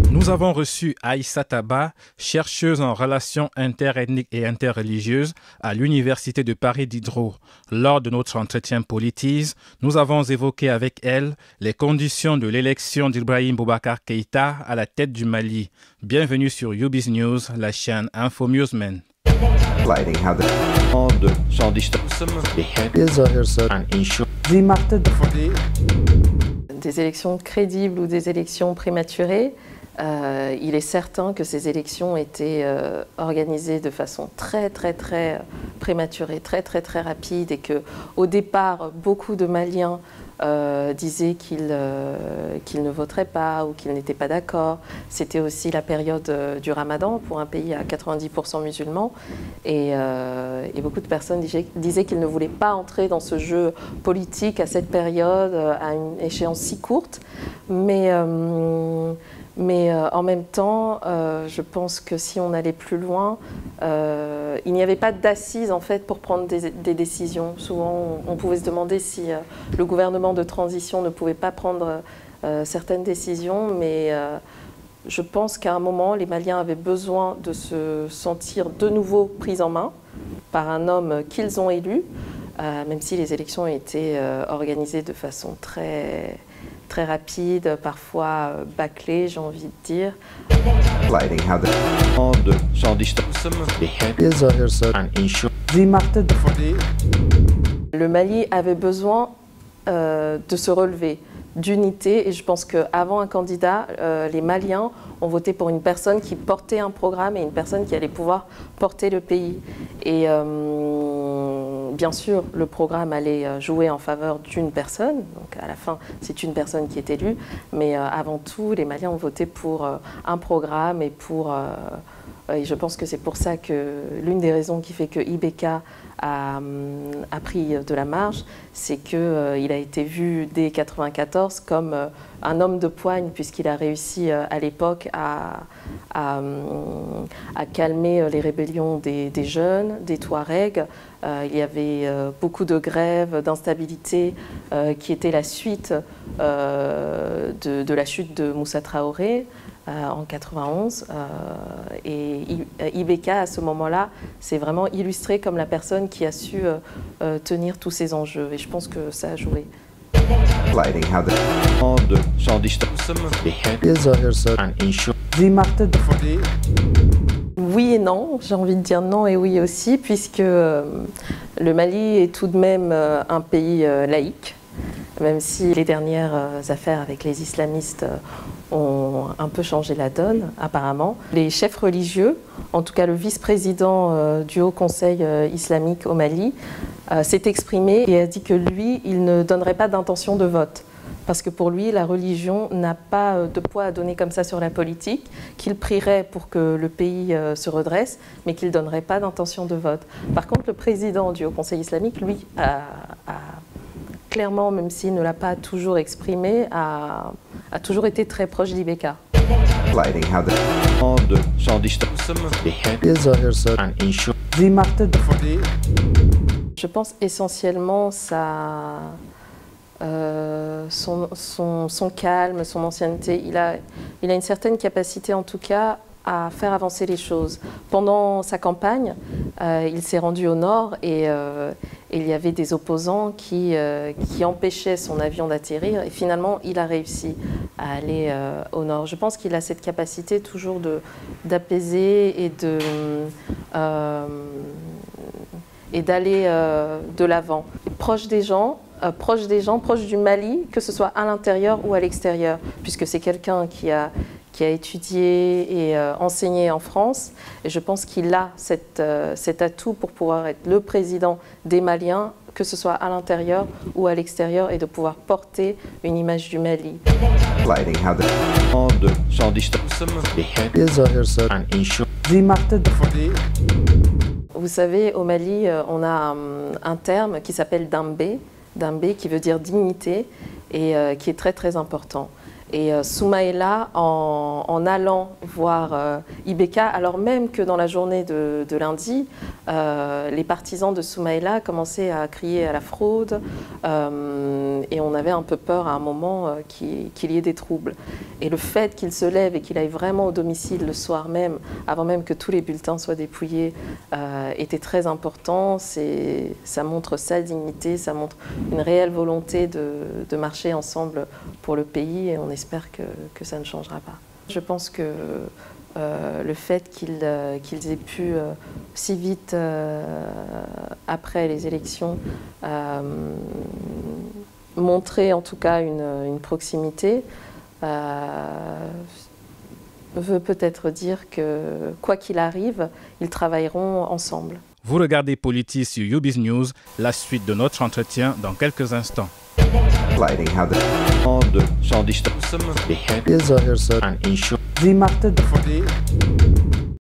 Nous avons reçu Aïssa Taba, chercheuse en relations interethniques et interreligieuses à l'Université de Paris Diderot. Lors de notre entretien Politise, nous avons évoqué avec elle les conditions de l'élection d'Ibrahim Boubacar Keïta à la tête du Mali. Bienvenue sur UBiz News, la chaîne Infomusement. Des élections crédibles ou des élections prématurées, il est certain que ces élections étaient organisées de façon très prématurée, très rapide, et que au départ, beaucoup de Maliens disaient qu'ils ne voteraient pas ou qu'ils n'étaient pas d'accord. C'était aussi la période du Ramadan pour un pays à 90% musulmans, et beaucoup de personnes disaient qu'ils ne voulaient pas entrer dans ce jeu politique à cette période, à une échéance si courte. Mais en même temps, je pense que si on allait plus loin, il n'y avait pas d'assises en fait pour prendre des décisions. Souvent, on pouvait se demander si le gouvernement de transition ne pouvait pas prendre certaines décisions, mais je pense qu'à un moment, les Maliens avaient besoin de se sentir de nouveau pris en main par un homme qu'ils ont élu, même si les élections ont été organisées de façon très rapide, parfois bâclée, j'ai envie de dire. Le Mali avait besoin de se relever, d'unité, et je pense qu'avant un candidat, les Maliens ont voté pour une personne qui portait un programme et une personne qui allait pouvoir porter le pays. Et bien sûr, le programme allait jouer en faveur d'une personne, donc à la fin, c'est une personne qui est élue, mais avant tout, les Maliens ont voté pour un programme et je pense que c'est pour ça que l'une des raisons qui fait que IBK a pris de la marge, c'est qu'il a été vu dès 1994 comme un homme de poigne, puisqu'il a réussi à l'époque à calmer les rébellions des jeunes, des Touaregs. Il y avait beaucoup de grèves, d'instabilité qui étaient la suite de la chute de Moussa Traoré en 91. Et IBK, à ce moment-là, s'est vraiment illustré comme la personne qui a su tenir tous ces enjeux. Et je pense que ça a joué. Oui et non, j'ai envie de dire non et oui aussi, puisque le Mali est tout de même un pays laïque, même si les dernières affaires avec les islamistes ont un peu changé la donne, apparemment. Les chefs religieux, en tout cas le vice-président du Haut Conseil islamique au Mali, s'est exprimé et a dit que lui, il ne donnerait pas d'intention de vote. Parce que pour lui, la religion n'a pas de poids à donner comme ça sur la politique, qu'il prierait pour que le pays se redresse, mais qu'il ne donnerait pas d'intention de vote. Par contre, le président du Haut Conseil islamique, lui, a clairement, même s'il ne l'a pas toujours exprimé, a toujours été très proche d'IBK. Je pense essentiellement son calme, son ancienneté. Il a une certaine capacité, en tout cas, à faire avancer les choses. Pendant sa campagne, il s'est rendu au nord et il y avait des opposants qui empêchaient son avion d'atterrir, et finalement il a réussi à aller au nord. Je pense qu'il a cette capacité toujours d'apaiser et d'aller de l'avant. Proche des gens, proche du Mali, que ce soit à l'intérieur ou à l'extérieur, puisque c'est quelqu'un qui a étudié et enseigné en France. Et je pense qu'il a cet atout pour pouvoir être le président des Maliens, que ce soit à l'intérieur ou à l'extérieur, et de pouvoir porter une image du Mali. Vous savez, au Mali, on a un terme qui s'appelle Dambé, qui veut dire dignité, et qui est très important. Et Soumaïla, en allant voir Ibeka, alors même que dans la journée de lundi, les partisans de Soumaïla commençaient à crier à la fraude et on avait un peu peur à un moment qu'il y ait des troubles. Et le fait qu'il se lève et qu'il aille vraiment au domicile le soir même, avant même que tous les bulletins soient dépouillés, était très important. Ça montre sa dignité, ça montre une réelle volonté de marcher ensemble pour le pays et on espère que ça ne changera pas. Je pense que le fait qu'ils aient pu si vite après les élections montrer en tout cas une proximité veut peut-être dire que quoi qu'il arrive, ils travailleront ensemble. Vous regardez Politis sur YouBiz News, la suite de notre entretien dans quelques instants. Wie macht